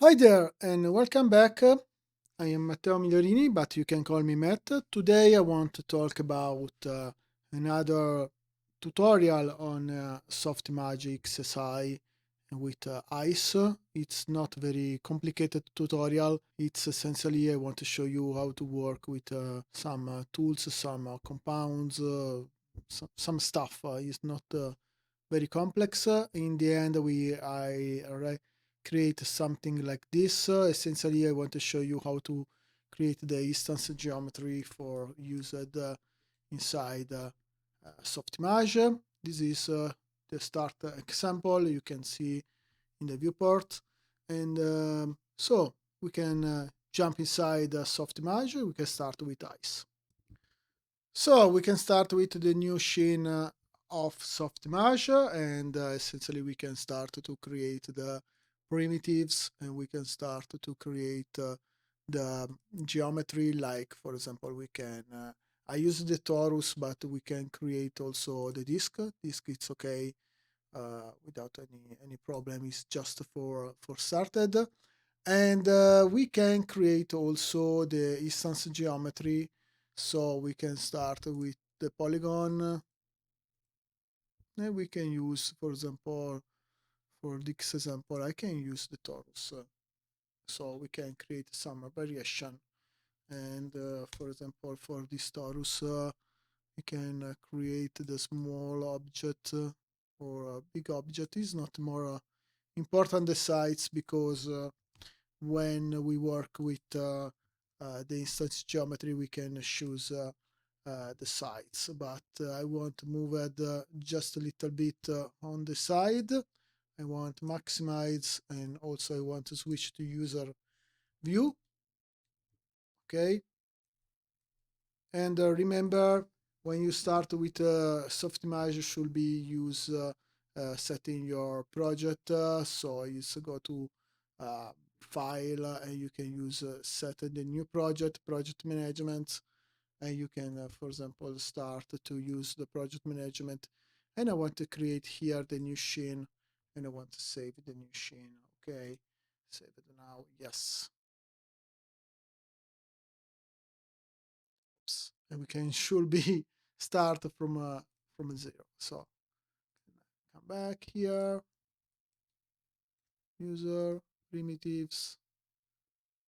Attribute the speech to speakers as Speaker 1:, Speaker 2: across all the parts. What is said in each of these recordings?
Speaker 1: Hi there and welcome back. I am Matteo Migliorini, but you can call me Matt. Today I want to talk about another tutorial on Softimage XSI with ice. It's not very complicated tutorial. It's essentially I want to show you how to work with some tools, some compounds, some stuff. It's not very complex. In the end, I create something like this. Essentially, I want to show you how to create the instance geometry for used inside Softimage. This is the start example you can see in the viewport. And so we can jump inside Softimage. We can start with ice. So we can start with the new scene of Softimage, and essentially we can start to create the primitives, and we can start to create the geometry. Like for example, we can I use the torus, but we can create also the disk. Disk it's okay without any problem. It's just for started, and we can create also the instance geometry. So we can start with the polygon, and we can use, for example, for this example, I can use the torus. So we can create some variation. And for example, for this torus, we can create the small object or a big object. Is not more important the size, because when we work with the instance geometry, we can choose the sides, but I want to move it just a little bit on the side. I want to maximize, and also I want to switch to user view. Okay. And remember, when you start with Softimage, you should be use setting your project. So you just go to file, and you can use set the new project management, and you can, for example, start to use the project management. And I want to create here the new scene, and I want to save the new scene. Okay, save it now. Yes. Oops. And we can should be start from a zero. So come back here, user primitives,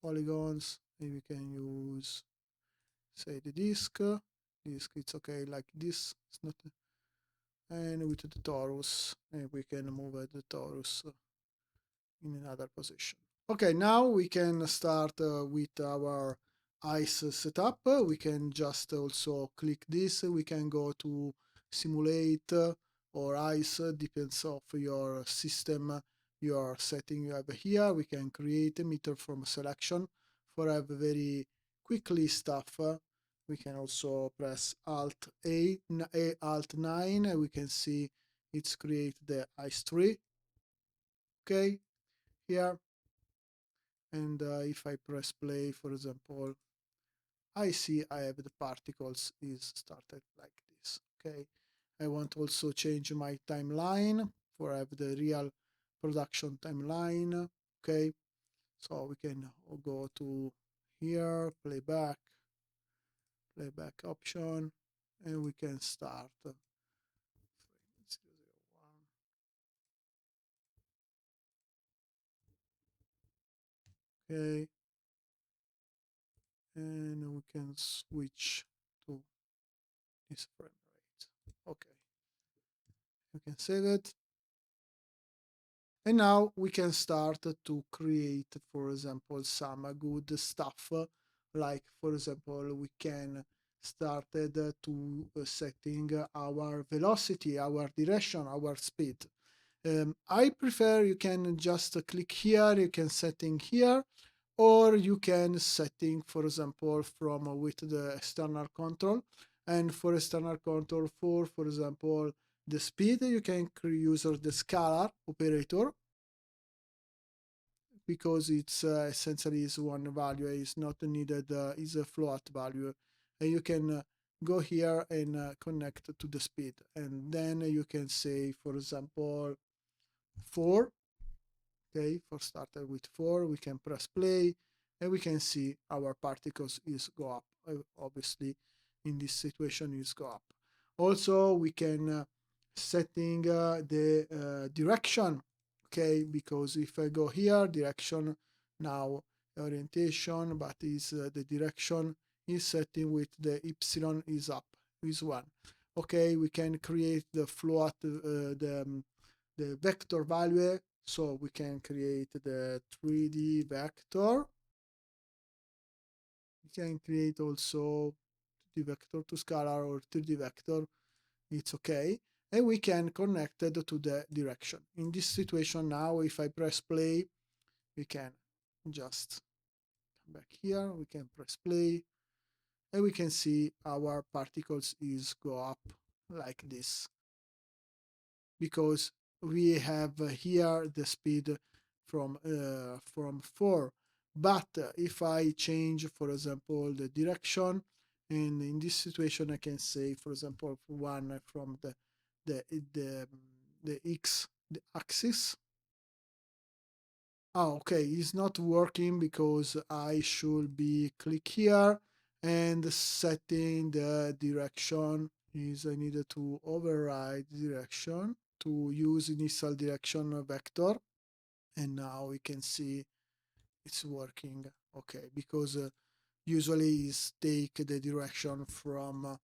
Speaker 1: polygons, and we can use, say, the disk. Disk, it's okay like this. It's not. And with the torus, and we can move the torus in another position. Okay, now we can start with our ice setup. We can just also click this. We can go to simulate or ice, depends of your system, your setting you have here. We can create a meter from selection for have very quickly stuff. We can also press Alt A, Alt 9, and we can see it's create the ice tree. Okay, here. And if I press play, for example, I see I have the particles is started like this. Okay, I want also change my timeline for have the real production timeline. Okay, so we can go to here, playback option, and we can start. Okay, and we can switch to this frame rate. Okay, you can save it. And now we can start to create, for example, some good stuff. Like, for example, we can started to setting our velocity, our direction, our speed. I prefer you can just click here, you can setting here, or you can setting, for example, from with the external control. And for external control, for example, the speed, you can use the scalar operator, because it's essentially is one value, is not needed, is a float value, and you can go here and connect to the speed, and then you can say, for example, 4. Okay, for starter with 4, we can press play and we can see our particles is go up. Obviously, in this situation is go up. Also, we can setting the direction. Okay, because if I go here, direction now orientation, but is the direction is setting with the y is up, is 1. Okay, we can create the float, the vector value, so we can create the 3D vector. We can create also 2D vector to scalar or 3D vector, it's okay. And we can connect it to the direction. In this situation now, if I press play, we can just come back here, we can press play, and we can see our particles is go up like this, because we have here the speed from 4. But if I change, for example, the direction, and in this situation I can say, for example, 1 from the the the x the axis. Oh, okay, it's not working because I should be click here and setting the direction is I needed to override direction to use initial direction vector, and now we can see it's working. Okay, because usually is take the direction from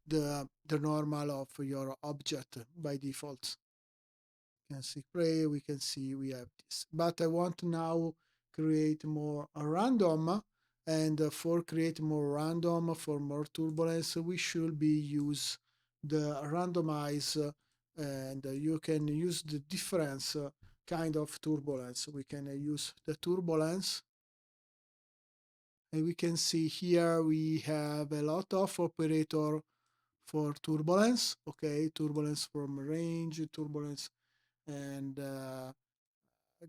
Speaker 1: the normal of your object by default. You can see play, we can see we have this, but I want now create more random, and for create more random, for more turbulence, we should be use the randomize, and you can use the difference kind of turbulence. We can use the turbulence, and we can see here we have a lot of operator for turbulence. Okay, turbulence from range, turbulence and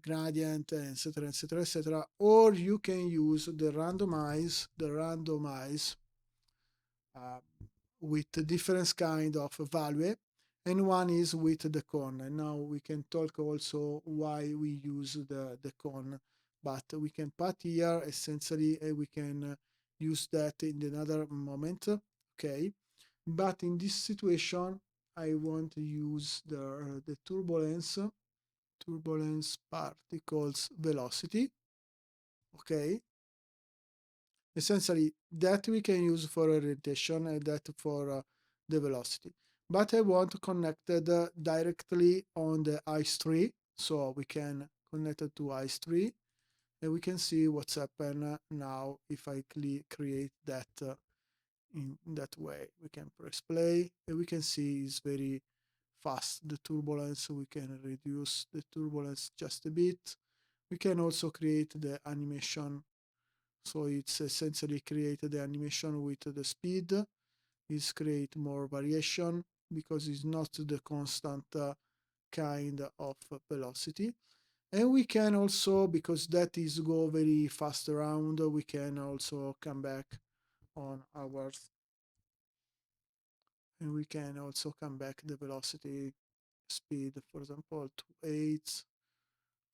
Speaker 1: gradient, etc, etc, etc. Or you can use the randomize uh, with different kind of value, and one is with the cone. And now we can talk also why we use the cone, but we can put here essentially, we can use that in another moment. Okay, but in this situation I want to use the turbulence particles velocity. Okay, essentially that we can use for orientation and that for the velocity, but I want to connect it directly on the ice tree, so we can connect it to ice tree, and we can see what's happened now if I create that in that way. We can press play and we can see it's very fast, the turbulence. We can reduce the turbulence just a bit. We can also create the animation, so it's essentially create the animation with the speed, is create more variation because it's not the constant kind of velocity. And we can also, because that is go very fast around, we can also come back on our, and we can also come back the velocity speed, for example, to 8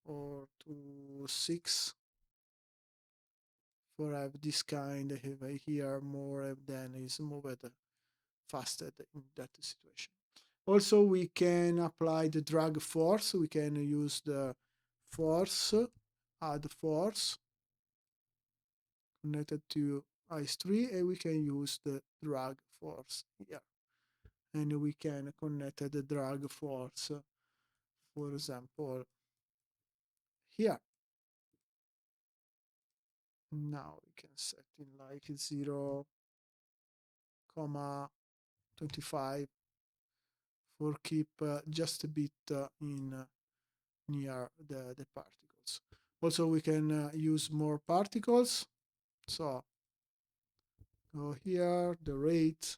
Speaker 1: or to 6, for have this kind here more than is moved faster in that situation. Also, we can apply the drag force. We can use the force, add force connected to ice3, and we can use the drag force here. And we can connect the drag force, for example, here. Now we can set in like 0, 25 for keep just a bit in near the particles. Also, we can use more particles. So go here, the rate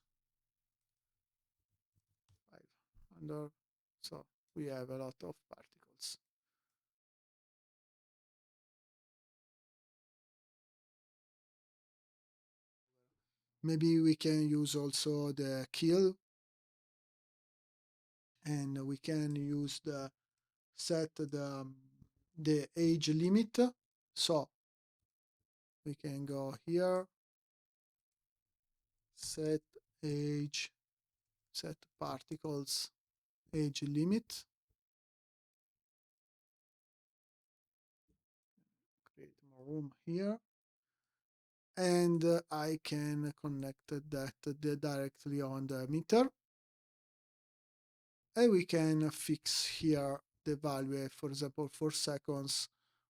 Speaker 1: 500. So we have a lot of particles. Maybe we can use also the kill, and we can use the set the age limit. So we can go here, set age, set particles age limit, create more room here, and I can connect that directly on the meter, and we can fix here the value, for example, for seconds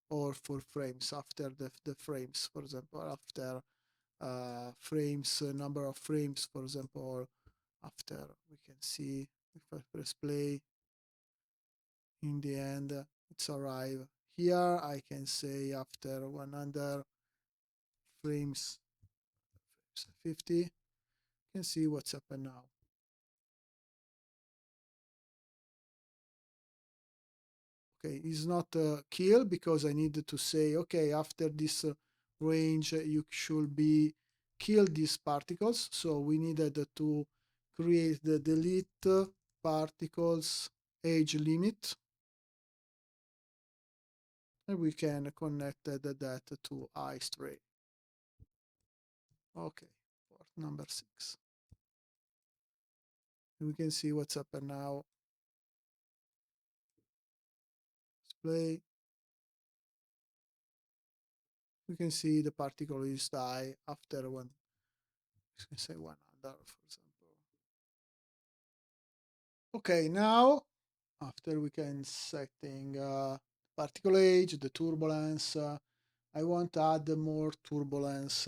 Speaker 1: or for frames, after the frames, for example, after frames, number of frames, for example, after we can see if I press play, in the end it's arrived. Here I can say after 100 frames, 50, you can see what's happened now. Okay, it's not kill, because I need to say, okay, after this range you should be kill these particles. So we needed to create the delete particles age limit, and we can connect that to iStray. Okay, port number 6. And we can see what's happened now. Display. We can see the particle is die after one, you can say 100, for example. Okay, now after we can setting particle age, the turbulence, I want to add more turbulence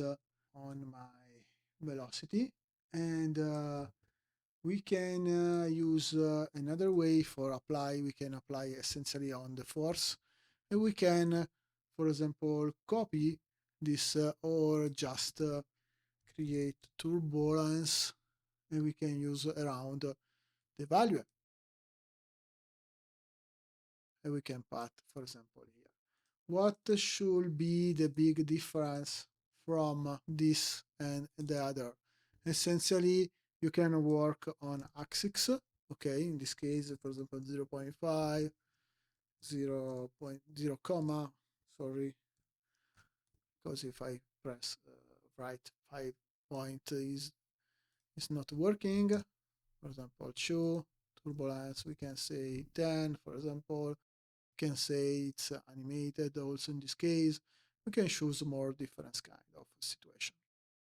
Speaker 1: on my velocity, and we can use another way for apply. We can apply essentially on the force, and we can, for example, copy this or just create turbulence, and we can use around the value, and we can put, for example, here. What should be the big difference from this and the other? Essentially, you can work on axis. Okay, in this case, for example, 0.5, 0.0 comma, sorry, because if I press right 5 point is not working. For example, 2 turbulence, we can say 10, for example. We can say it's animated also in this case. We can choose more different kind of situation.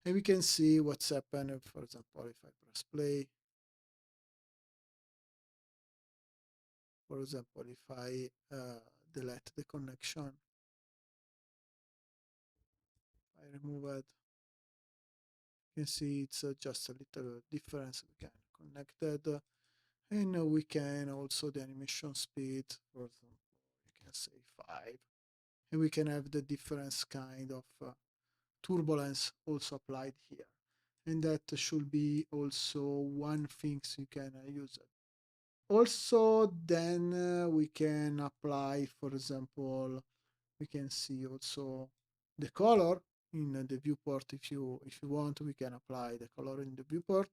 Speaker 1: And we can see what's happened, for example, if I press play. For example, if I delete the connection, I remove it, you can see it's just a little difference. We can connect it, and we can also the animation speed, for example, you can say 5, and we can have the different kind of turbulence also applied here, and that should be also one thing you can use it. Also, then we can apply, for example, we can see also the color in the viewport. If you want, we can apply the color in the viewport.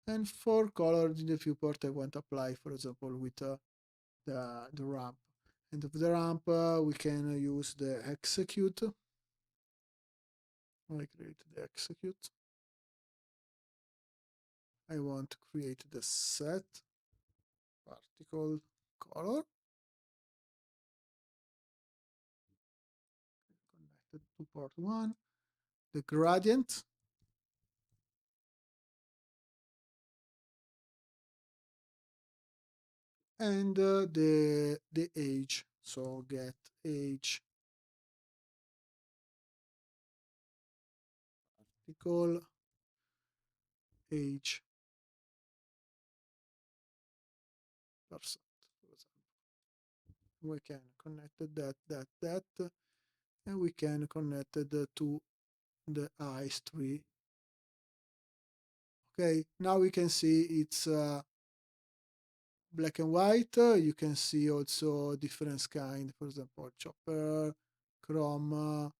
Speaker 1: And for color in the viewport, I want to apply, for example, with the ramp. And of the ramp, we can use the execute. I create the execute. I want to create the set particle color connected to port 1, the gradient, and the age. So get age particle age percent, for example. We can connect that, and we can connect it to the iStray. Okay, now we can see it's black and white. You can see also different kind, for example, chopper, chrome,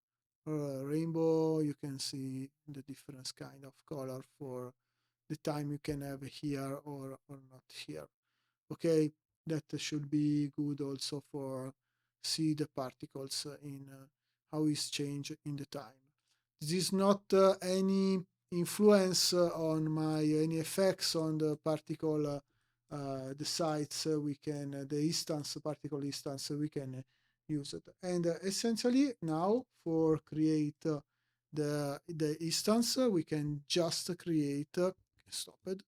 Speaker 1: rainbow. You can see the different kind of color for the time you can have here or not here. Okay, that should be good also for see the particles in how it's changed in the time. This is not any influence on my any effects on the particle the sites we can the instance particle instance we can use it. And essentially now for create the instance we can just create stop it,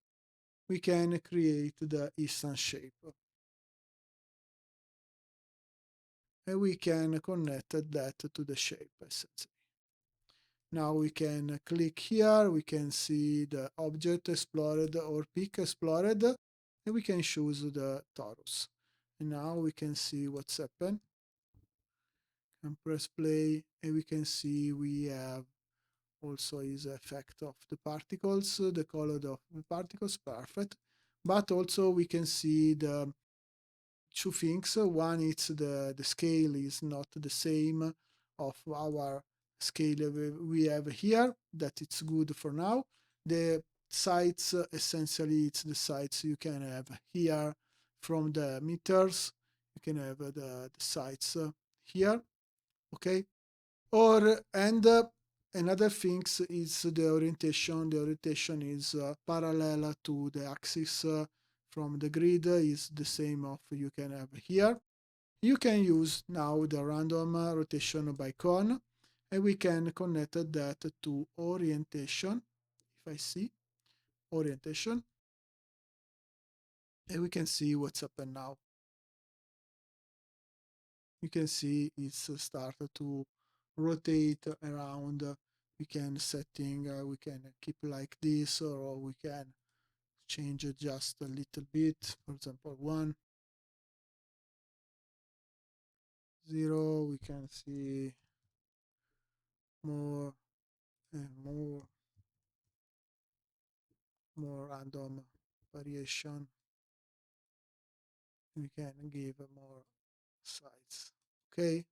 Speaker 1: we can create the instance shape and we can connect that to the shape essentially. Now we can click here, we can see the object explored or peak explored, and we can choose the torus. And now we can see what's happened. And press play, and we can see we have also is effect of the particles, the color of the particles, perfect. But also we can see the two things. One is the scale is not the same of our scale we have here, that it's good for now. The sites, essentially it's the sites you can have here from the meters. You can have the sites here, okay? Or, and another thing is the orientation. The orientation is parallel to the axis from the grid is the same of you can have here. You can use now the random rotation by cone, and we can connect that to orientation. If I see orientation, and we can see what's happened now. You can see it's started to rotate around. We can setting, we can keep like this, or we can change it just a little bit. For example, 1, 0. We can see more and more random variation. We can give more size. Okay,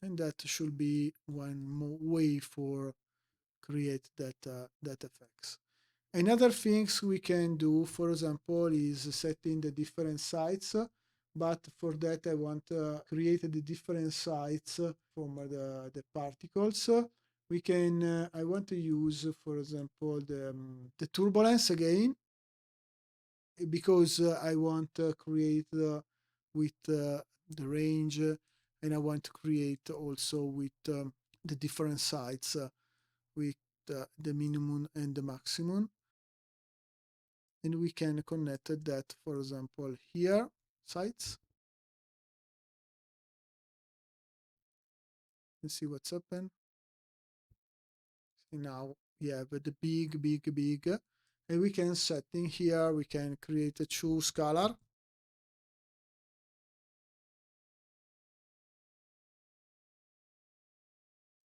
Speaker 1: and that should be one more way for create that effects. Another things we can do, for example, is setting the different sites. But for that, I want to create the different sites from the particles. We can, I want to use, for example, the turbulence again, because I want to create with the range, and I want to create also with the different sites with the minimum and the maximum. And we can connect that, for example, here, sites. And see what's happened. So now we have the big, and we can set in here, we can create a two scalar.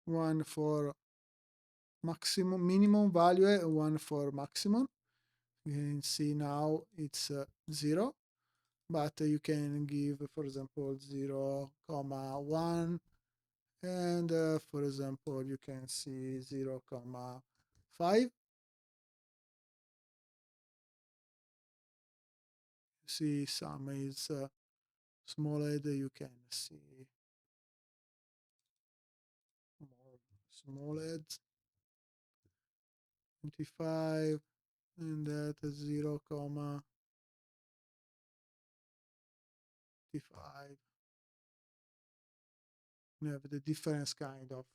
Speaker 1: One for maximum, minimum value, and one for maximum. You can see now it's 0, but you can give, for example, 0, 1, and for example, you can see 0, 5. See some is smaller, you can see more smaller, 25, and that 0, 25. You have the different kind of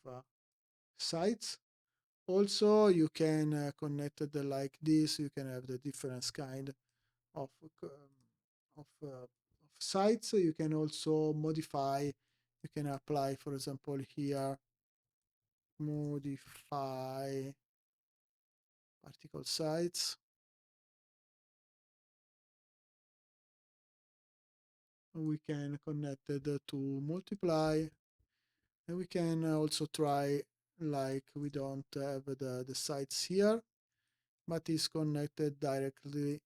Speaker 1: sites. Also, you can connect it like this. You can have the different kind of sites. You can also modify. You can apply, for example, here, modify particle sites. We can connect it to multiply, and we can also try like we don't have the sites here, but is connected directly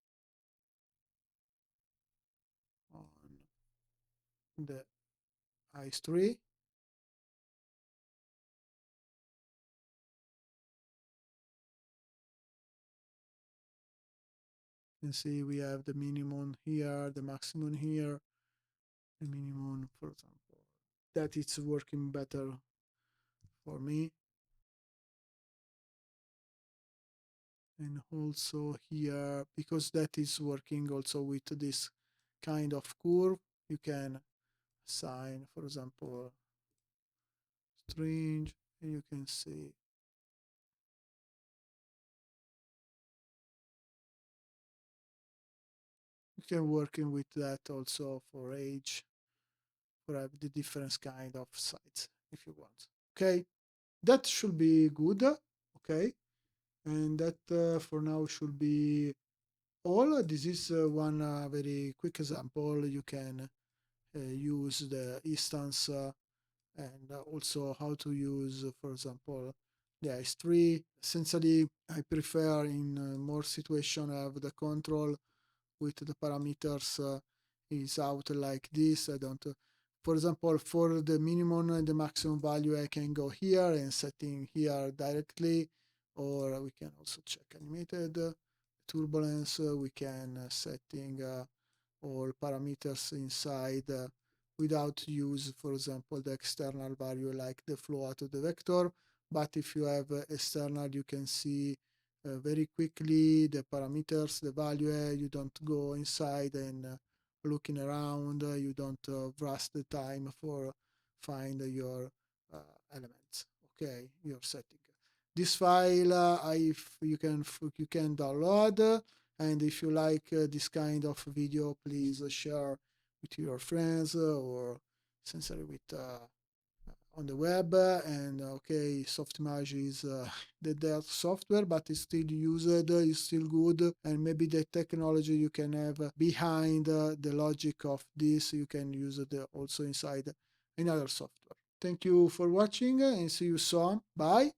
Speaker 1: on the ice tree. You can see we have the minimum here, the maximum here, the minimum, for example, that it's working better for me. And also here, because that is working also with this kind of curve, you can assign, for example, string, and you can see you can working with that also for age, for the different kind of sites if you want. Okay, that should be good. Okay, and that for now should be all. This is one very quick example. You can use the instance and also how to use, for example, the S3. Essentially, I prefer in more situation have the control with the parameters is out like this. I don't, for example, for the minimum and the maximum value, I can go here and setting here directly, or we can also check animated turbulence. We can setting all parameters inside without use, for example, the external value like the flow out of the vector. But if you have external, you can see very quickly the parameters, the value. You don't go inside and looking around. You don't waste the time for find your elements. Okay, your setting. This file, you can download. And if you like this kind of video, please share with your friends or essentially with on the web. And okay, Softimage is the software, but it's still used, is still good. And maybe the technology you can have behind the logic of this, you can use it also inside another software. Thank you for watching and see you soon. Bye.